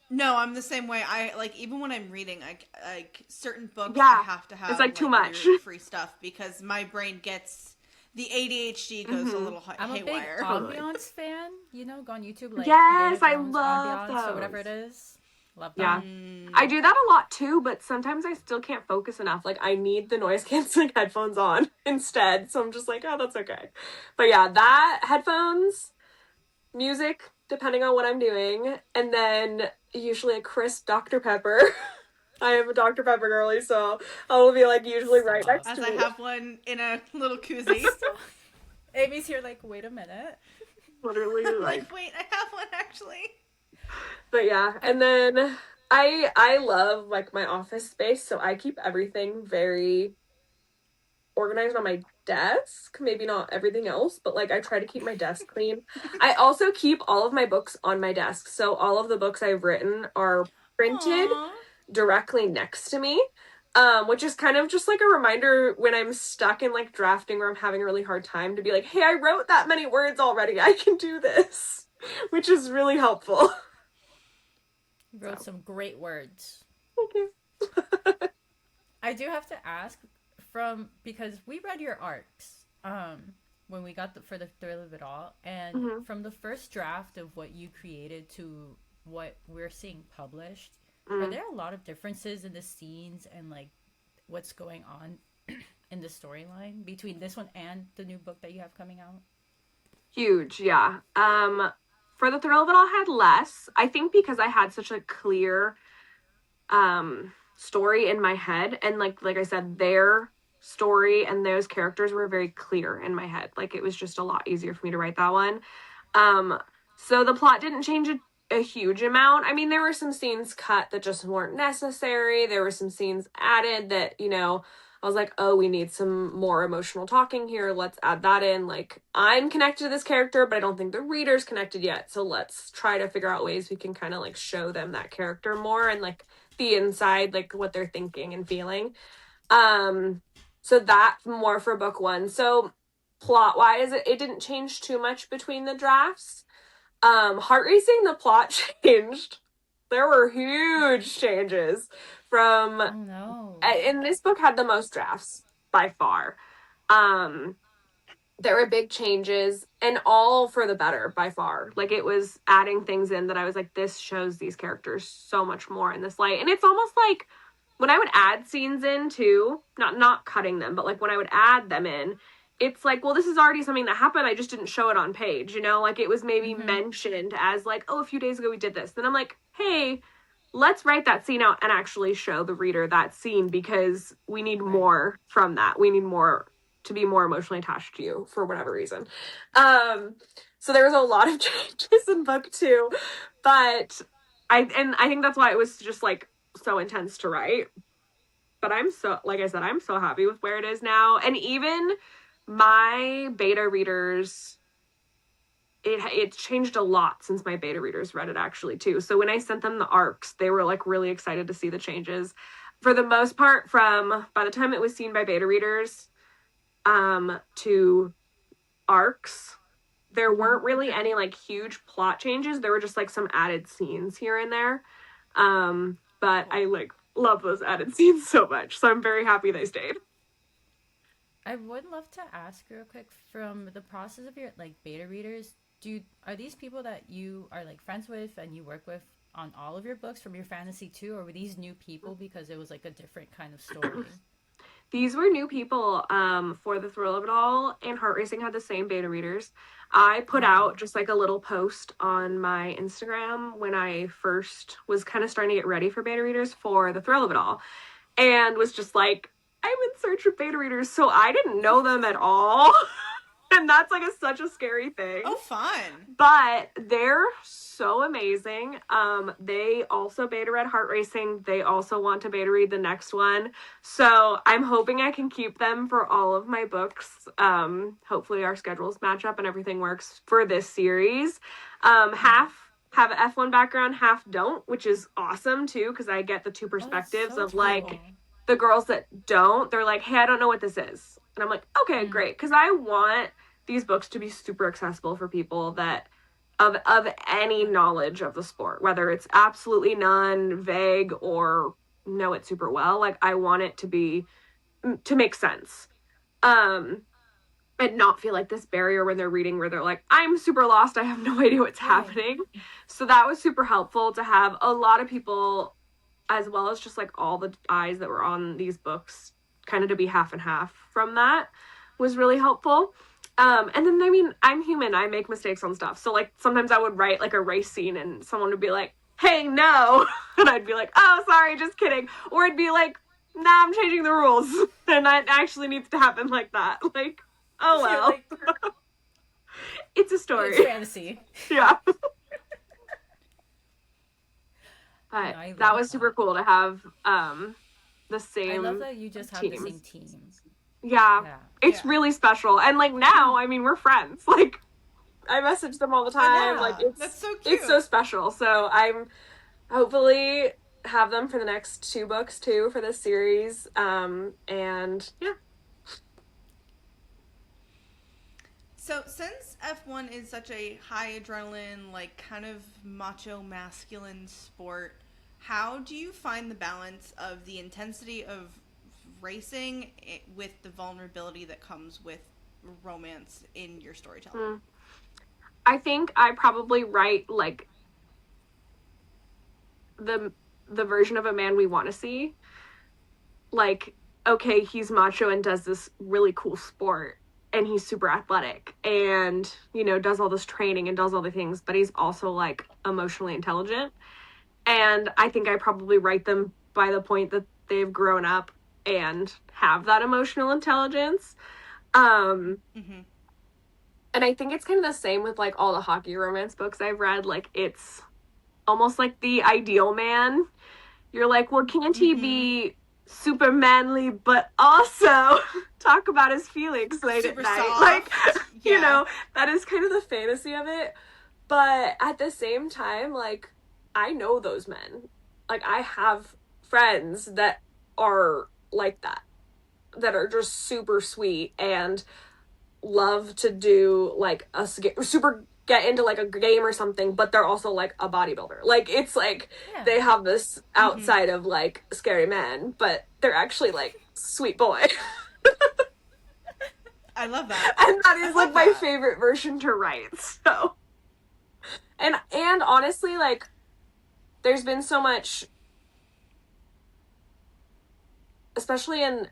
No, I'm the same way. I like, even when I'm reading, like certain books, I have to have it's like too much free stuff because my brain gets, the ADHD goes a little I'm haywire. I'm a big ambiance fan. You know, go on YouTube. Like, yes, I love love ambiance or whatever it is. Love that. Yeah, I do that a lot too, but sometimes I still can't focus enough. Like, I need the noise canceling headphones on instead, so I'm just like, oh, that's okay. But yeah, that, headphones, music, depending on what I'm doing, and then usually a crisp Dr. Pepper. I am a Dr. Pepper girly, so I will be like usually right next to as me. I have one in a little koozie. Amy's here like, wait a minute. Literally like, wait, I have one actually. But yeah, and then I love like my office space, so I keep everything very organized on my desk. Maybe not everything else, but like I try to keep my desk clean. I also keep all of my books on my desk, so all of the books I've written are printed directly next to me, which is kind of just like a reminder when I'm stuck in like drafting where I'm having a really hard time to be like, hey, I wrote that many words already, I can do this, which is really helpful. You wrote some great words. Thank you. I do have to ask, because we read your arcs when we got for the thrill of it all, and from the first draft of what you created to what we're seeing published, are there a lot of differences in the scenes and like what's going on in the storyline between this one and the new book that you have coming out? Huge, yeah. For the thrill of it all, I had less. I think because I had such a clear story in my head, and like I said, their story and those characters were very clear in my head. Like, it was just a lot easier for me to write that one. So the plot didn't change a huge amount. I mean, there were some scenes cut that just weren't necessary. There were some scenes added that, you know, I was like, oh, we need some more emotional talking here. Let's add that in. Like, I'm connected to this character, but I don't think the reader's connected yet. So let's try to figure out ways we can kind of like show them that character more and like the inside, like what they're thinking and feeling. So that's more for book one. So plot wise, it didn't change too much between the drafts. Heart Racing, the plot changed. There were huge changes from, and this book had the most drafts by far. There were big changes, and all for the better by far. Like, it was adding things in that I was like, this shows these characters so much more in this light. And it's almost like when I would add scenes in too, not cutting them, but like when I would add them in, it's like, well, this is already something that happened. I just didn't show it on page, you know? Like, it was maybe mentioned as like, oh, a few days ago we did this. Then I'm like, hey, let's write that scene out and actually show the reader that scene, because we need more from that. We need more to be more emotionally attached to you for whatever reason. So there was a lot of changes in book two, but I think that's why it was just like so intense to write. But I'm so, like I said, I'm so happy with where it is now. And even my beta readers, it's changed a lot since my beta readers read it actually too. So when I sent them the arcs, they were like really excited to see the changes. For the most part, from by the time it was seen by beta readers to arcs, there weren't really any like huge plot changes. There were just like some added scenes here and there. But I like love those added scenes so much. So I'm very happy they stayed. I would love to ask real quick, from the process of your like beta readers, are these people that you are like friends with and you work with on all of your books from your fantasy too, or were these new people because it was like a different kind of story? These were new people for the thrill of it all, and Heart Racing had the same beta readers. I put out just like a little post on my Instagram when I first was kind of starting to get ready for beta readers for the thrill of it all, and was just like, I'm in search of beta readers. So I didn't know them at all. And that's like such a scary thing. Oh, fun. But they're so amazing. They also beta read Heart Racing. They also want to beta read the next one. So I'm hoping I can keep them for all of my books. Hopefully our schedules match up and everything works for this series. Half have an F1 background, half don't, which is awesome too, because I get the two perspectives of like the girls that don't. They're like, hey, I don't know what this is. And I'm like, okay, great. Because I want these books to be super accessible for people that of any knowledge of the sport, whether it's absolutely none, vague, or know it super well. Like, I want it to make sense. And not feel like this barrier when they're reading where they're like, I'm super lost, I have no idea what's happening. So that was super helpful to have a lot of people, as well as just like all the eyes that were on these books, kind of to be half and half from that was really helpful. And then, I mean, I'm human. I make mistakes on stuff. So, like, sometimes I would write, like, a race scene and someone would be like, hey, no. And I'd be like, oh, sorry, just kidding. Or it'd be like, nah, I'm changing the rules. And that actually needs to happen like that. Like, oh, well. Like, it's a story. It's fantasy. Yeah. But that was super cool to have the same I love that you just have teams. the same teams. Yeah. It's really special. And, like, now, I mean, we're friends. Like, I message them all the time. Like, that's so cute. It's so special. So I'm hopefully have them for the next 2 books, too, for this series. And, yeah. So, since F1 is such a high adrenaline, like, kind of macho, masculine sport, how do you find the balance of the intensity of racing with the vulnerability that comes with romance in your storytelling? I think I probably write like the version of a man we want to see. Like, okay, he's macho and does this really cool sport and he's super athletic and, you know, does all this training and does all the things, but he's also like emotionally intelligent. And I think I probably write them by the point that they've grown up and have that emotional intelligence. And I think it's kind of the same with like all the hockey romance books I've read. Like, it's almost like the ideal man. You're like, well, can't he be super manly but also talk about his feelings late super at night? soft. Like, you know, that is kind of the fantasy of it. But at the same time, like, I know those men. Like, I have friends that are like that are just super sweet and love to do like a super get into like a game or something, but they're also like a bodybuilder. Like, it's like they have this outside of like scary man, but they're actually like sweet boy. I love that. And that is like my favorite version to write. So and honestly, like, there's been so much, especially in,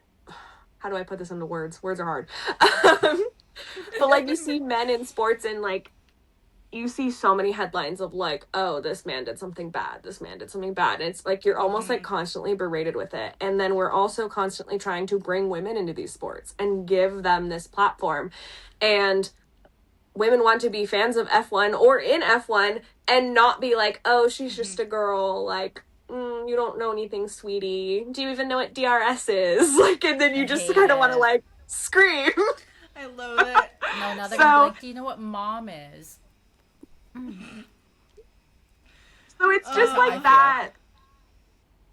how do I put this into words? Words are hard. But like, you see men in sports and like, you see so many headlines of like, oh, this man did something bad. This man did something bad. And it's like, you're almost like constantly berated with it. And then we're also constantly trying to bring women into these sports and give them this platform. And women want to be fans of F1 or in F1 and not be like, oh, she's just a girl. Like, you don't know anything, sweetie. Do you even know what DRS is? Like, and then you just kind of want to like scream. I love it. No, now they're gonna be like, do you know what mom is? So it's just like that.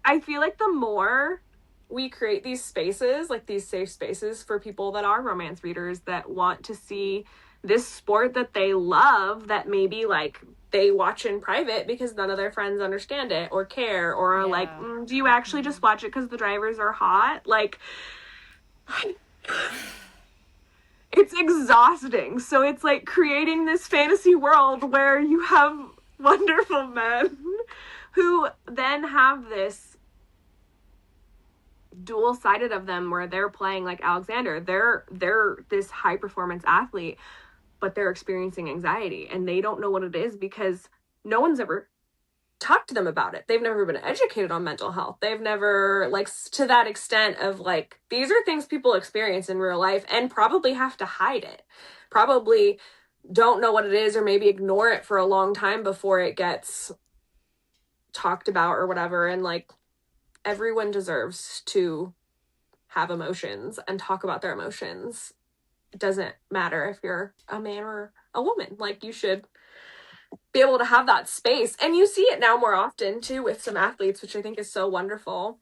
I feel like the more we create these spaces, like these safe spaces for people that are romance readers that want to see this sport that they love, that maybe like they watch in private because none of their friends understand it or care, or are like, do you actually just watch it because the drivers are hot? Like, it's exhausting. So it's like creating this fantasy world where you have wonderful men who then have this dual-sided of them where they're playing like Alexander. They're this high-performance athlete, but they're experiencing anxiety and they don't know what it is because no one's ever talked to them about it. They've never been educated on mental health. They've never, like, to that extent of, like, these are things people experience in real life and probably have to hide it. Probably don't know what it is or maybe ignore it for a long time before it gets talked about or whatever. And, like, everyone deserves to have emotions and talk about their emotions. It doesn't matter if you're a man or a woman. Like, you should be able to have that space. And you see it now more often too with some athletes, which I think is so wonderful.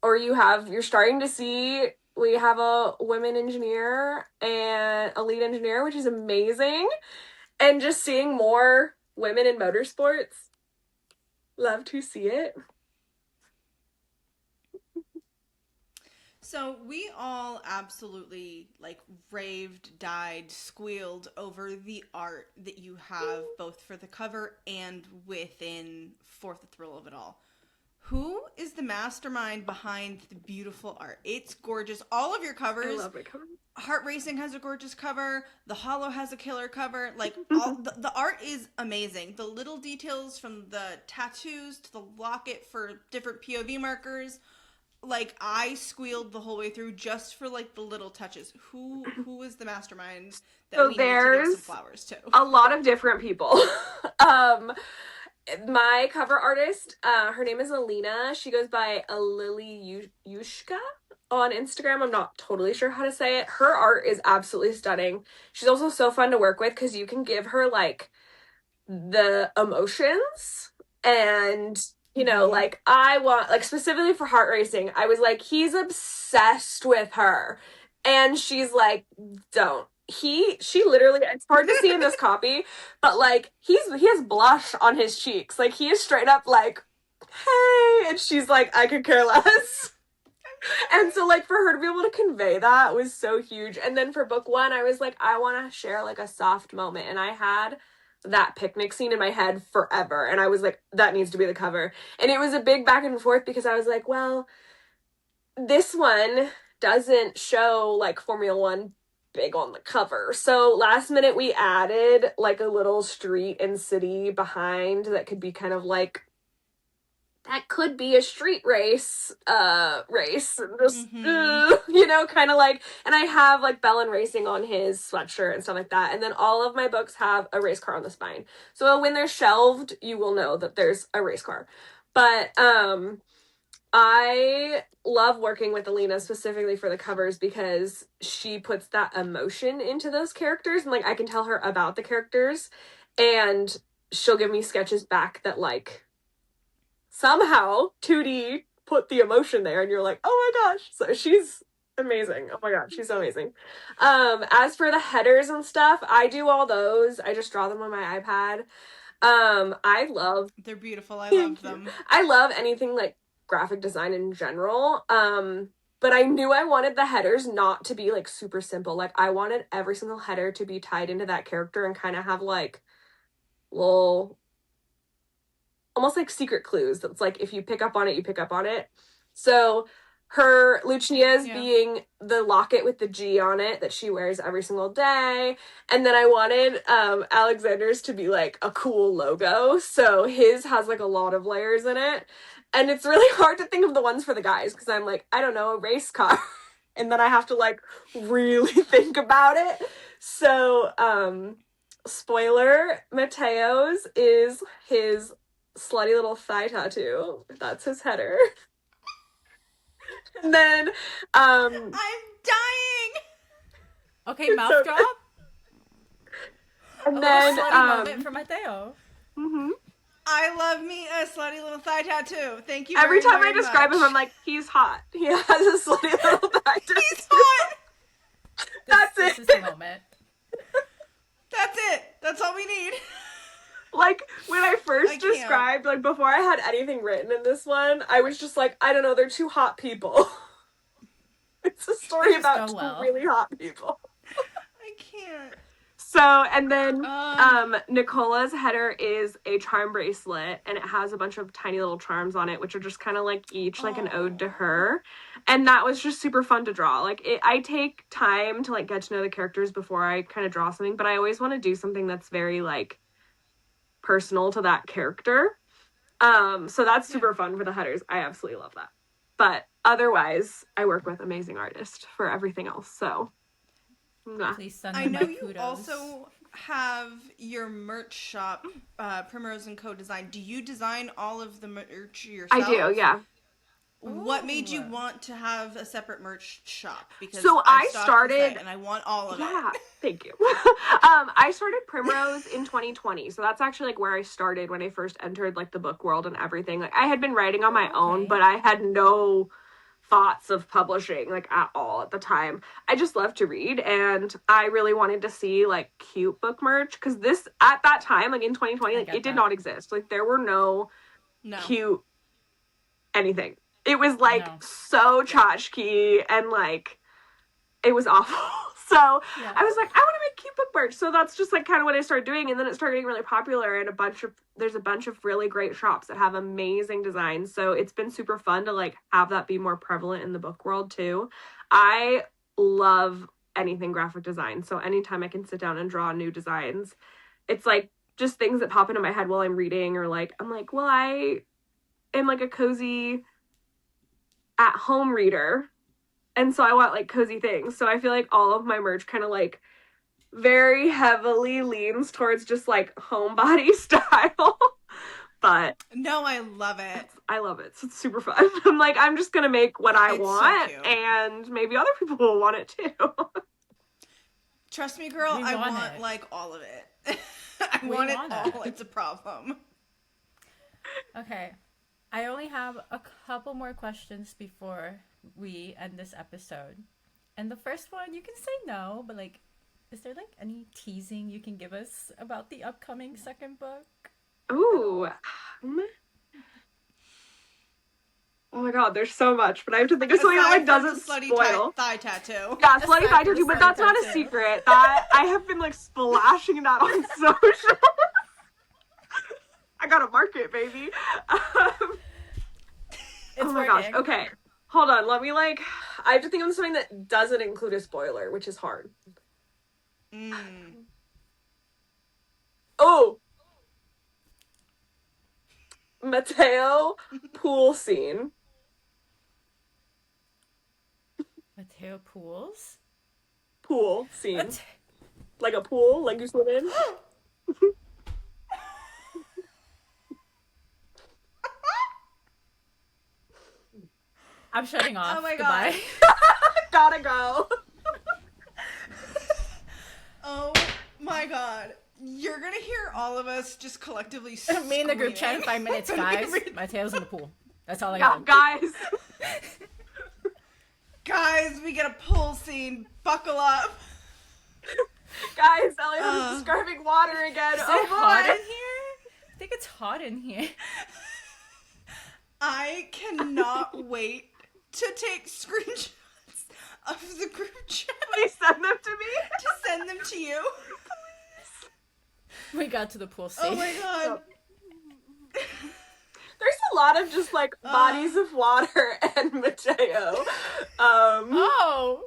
Or you're starting to see, we have a women engineer and a lead engineer, which is amazing. And just seeing more women in motorsports. Love to see it. So we all absolutely like raved, died, squealed over the art that you have both for the cover and within For the Thrill of It All. Who is the mastermind behind the beautiful art? It's gorgeous. All of your covers. I love my cover. Heart Racing has a gorgeous cover. The Hollow has a killer cover. Like, all the art is amazing. The little details from the tattoos to the locket for different POV markers. Like, I squealed the whole way through just for, like, the little touches. Who is the mastermind that we need to give some flowers to? A lot of different people. My cover artist, her name is Alina. She goes by Lily Yushka on Instagram. I'm not totally sure how to say it. Her art is absolutely stunning. She's also so fun to work with because you can give her, like, the emotions and... You know, like, I want, like, specifically for Heart Racing, I was like, he's obsessed with her. And she's like, don't. She literally, it's hard to see in this copy, but, like, he has blush on his cheeks. Like, he is straight up like, hey. And she's like, I could care less. And so, like, for her to be able to convey that was so huge. And then for book one, I was like, I want to share, like, a soft moment. And I had that picnic scene in my head forever. And I was like, that needs to be the cover. And it was a big back and forth because I was like, well, this one doesn't show, like, Formula One big on the cover. So last minute we added, like, a little street and city behind that could be kind of like, that could be a street race, just, you know, kind of like, and I have, like, Bellin Racing on his sweatshirt and stuff like that, and then all of my books have a race car on the spine, so when they're shelved, you will know that there's a race car. But, I love working with Alina specifically for the covers because she puts that emotion into those characters, and, like, I can tell her about the characters, and she'll give me sketches back that, like, somehow 2D put the emotion there and you're like, oh my gosh. So she's amazing. Oh my god, she's so amazing. As for the headers and stuff, I do all those. I just draw them on my iPad. They're beautiful. I love them. I love anything like graphic design in general. But I knew I wanted the headers not to be, like, super simple. Like, I wanted every single header to be tied into that character and kind of have, like, little, almost like secret clues. That's like, if you pick up on it, you pick up on it. So her Lucia's being the locket with the G on it that she wears every single day. And then I wanted Alexander's to be, like, a cool logo. So his has, like, a lot of layers in it. And it's really hard to think of the ones for the guys because I'm like, I don't know, a race car. And then I have to, like, really think about it. So, spoiler, Mateo's is his slutty little thigh tattoo. That's his header. And then I'm dying. Okay, mouth drop. And then slutty moment for Mateo. I love me a slutty little thigh tattoo. Thank you. Every time I very describe much. him, I'm like, he's hot. He has a slutty little thigh tattoo. He's hot. This is the moment. That's it. That's all we need. Like, when I first described, like, before I had anything written in this one, I was just like, I don't know, they're two hot people. It's a story about two really hot people. I can't. So, and then Nicola's header is a charm bracelet, and it has a bunch of tiny little charms on it, which are just kind of like each like an ode to her. And that was just super fun to draw. Like, I take time to, like, get to know the characters before I kind of draw something, but I always want to do something that's very, like, personal to that character. So that's super fun for the headers. I absolutely love that. But otherwise, I work with amazing artists for everything else. So, Please send I them know my you kudos. also have your merch shop, Primrose and Co. Design. Do you design all of the merch yourself? I do, yeah. What made you want to have a separate merch shop? Because so I started the site and I want all of it. Yeah, thank you. I started Primrose in 2020, so that's actually like where I started when I first entered like the book world and everything. Like I had been writing on my own, but I had no thoughts of publishing like at all at the time. I just love to read, and I really wanted to see like cute book merch because this at that time, like in 2020, like it did not exist. Like there were no cute anything. It was like so tchotchke and like it was awful. So I was like, I want to make cute book merch. So that's just like kind of what I started doing. And then it started getting really popular, and there's a bunch of really great shops that have amazing designs. So it's been super fun to like have that be more prevalent in the book world too. I love anything graphic design. So anytime I can sit down and draw new designs, it's like just things that pop into my head while I'm reading, or like, I'm like, well, I am like a cozy at home reader. And so I want like cozy things. So I feel like all of my merch kind of like very heavily leans towards just like homebody style. But no, I love it. I love it. So it's super fun. I'm like, I'm just going to make what I want, so and maybe other people will want it too. Trust me, girl, I want like all of it. I want it all. It's a problem. Okay. I only have a couple more questions before we end this episode. And the first one, you can say no, but like, is there like any teasing you can give us about the upcoming second book? Ooh. Oh my god, there's so much, but I have to think of something that like doesn't spoil. Thigh tattoo. Yeah, slutty thigh tattoo, but that's not a secret. That I have been like splashing that on social. I gotta market, baby. Oh my gosh. Okay. Hold on. Let me like, I have to think of something that doesn't include a spoiler, which is hard. Oh! Mateo pool scene. Mateo pools? Pool scene. Like a pool, like you swim in. I'm shutting off. Oh my Goodbye. God. Gotta go. Oh my god. You're gonna hear all of us just collectively screaming. Me in the group chat in 5 minutes, guys. Mateo's in the pool. That's all I got. Guys. Guys, we get a pool scene. Buckle up. Guys, Elliana's describing water again. Is it hot in here? I think it's hot in here. I cannot wait to take screenshots of the group chat. Please send them to me. To send them to you. We got to the pool scene. Oh my god. There's a lot of just like bodies of water and Mateo. Oh,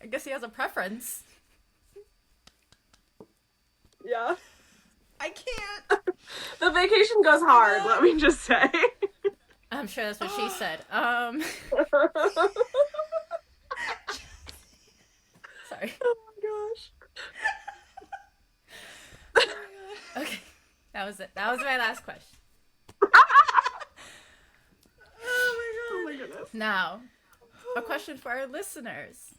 I guess he has a preference. Yeah. I can't. The vacation goes hard, let me just say. I'm sure that's what she said. Sorry. Oh my gosh. Okay. That was it. That was my last question. Oh my goodness. Now, a question for our listeners.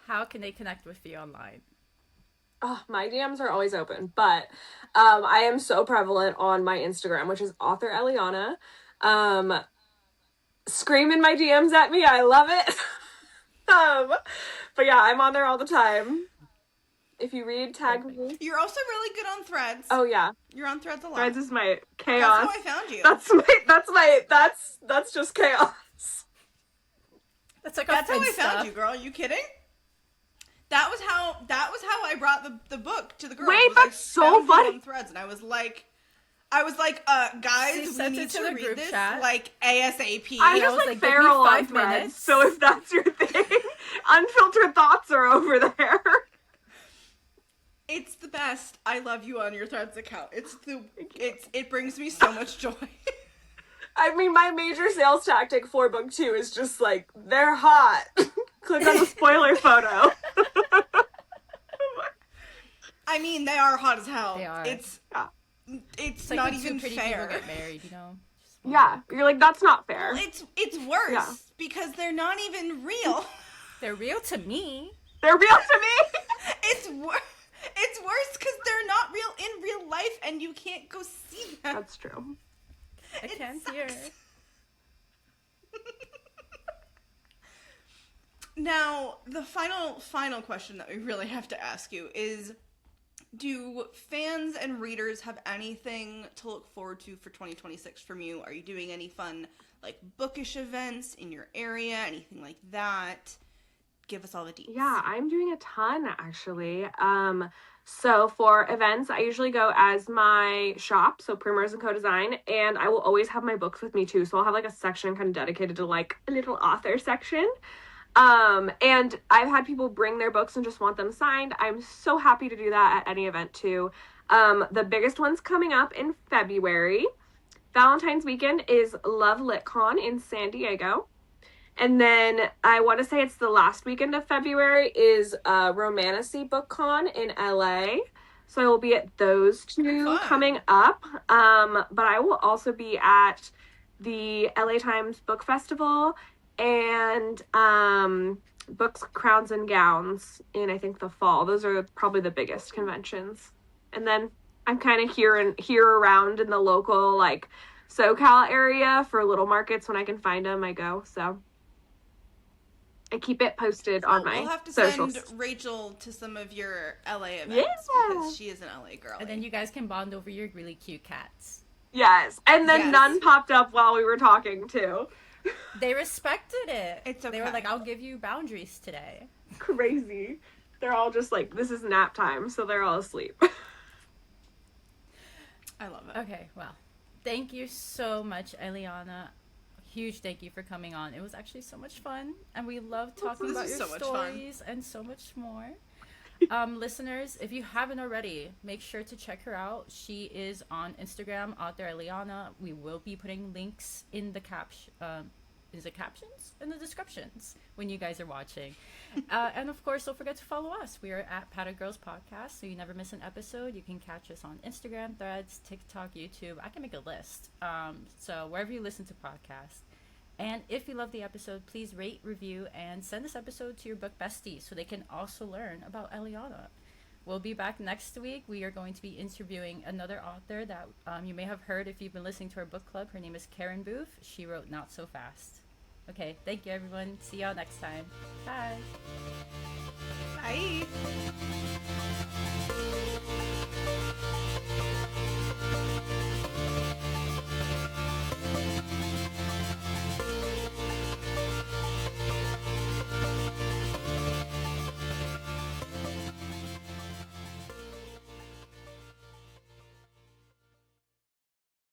How can they connect with you online? Oh, my DMs are always open, but I am so prevalent on my Instagram, which is author Elliana. Scream in my DMs at me. I love it. But yeah, I'm on there all the time. If you read, tag me. You're also really good on Threads. Oh yeah. You're on Threads a lot. Threads is my chaos. That's how I found you. That's just chaos. That's like That's how I found you, girl. Are you kidding? That was how I brought the book to the girls. Wait, that's so funny. On Threads, and I was like, guys, we need to read this chat. like ASAP. I'm just like feral on Threads, so if that's your thing, unfiltered thoughts are over there. It's the best. I love you on your Threads account. It brings me so much joy. I mean, my major sales tactic for book 2 is just like, they're hot. Click on the spoiler photo. I mean, they are hot as hell. They are. It's like not when even two pretty fair. people get married, you know? Yeah, you're like, that's not fair. Well, it's worse Yeah. because they're not even real. They're real to me. They're real to me. It's worse because they're not real in real life, and you can't go see them. That's true. I can't hear. Now, the final question that we really have to ask you is, do fans and readers have anything to look forward to for 2026 from you? Are you doing any fun, like, bookish events in your area, anything like that? Give us all the deets. Yeah, I'm doing a ton, actually. So for events, I usually go as my shop, so Primrose & Co. Design, and I will always have my books with me, too. So I'll have, like, a section kind of dedicated to, like, a little author section. And I've had people bring their books and just want them signed. I'm so happy to do that at any event too. The biggest one's coming up in February. Valentine's weekend is Love LitCon in San Diego. And then I want to say it's the last weekend of February is Romantasy Book Con in LA. So I will be at those two coming up. But I will also be at the LA Times Book Festival and Books, Crowns, and Gowns in, I think, the fall. Those are probably the biggest conventions. And then I'm kind of here around in the local, like, SoCal area for little markets. When I can find them, I go. So I keep it posted on my We'll have to socials. send Rachel to some of your LA events because she is an LA girl. And then you guys can bond over your really cute cats. Yes. And then Yes. none popped up while we were talking, too. They respected it. It's okay. They were like, I'll give you boundaries today. Crazy. They're all just like, this is nap time, so they're all asleep. I love it. Okay, well, thank you so much, Elliana. Huge thank you for coming on. It was actually so much fun, and we love talking This about is your so much fun. stories and so much more. Listeners, if you haven't already, make sure to check her out. She is on Instagram, author Elliana. We will be putting links in the captions in the descriptions when you guys are watching. And of course, don't forget to follow us. We are at Paddock Girls Podcast, so you never miss an episode. You can catch us on Instagram, Threads, TikTok, YouTube. I can make a list. So wherever you listen to podcasts. And if you love the episode, please rate, review, and send this episode to your book besties so they can also learn about Elliana. We'll be back next week. We are going to be interviewing another author that you may have heard if you've been listening to our book club. Her name is Karen Booth. She wrote Not So Fast. Okay, thank you, everyone. See y'all next time. Bye. Bye.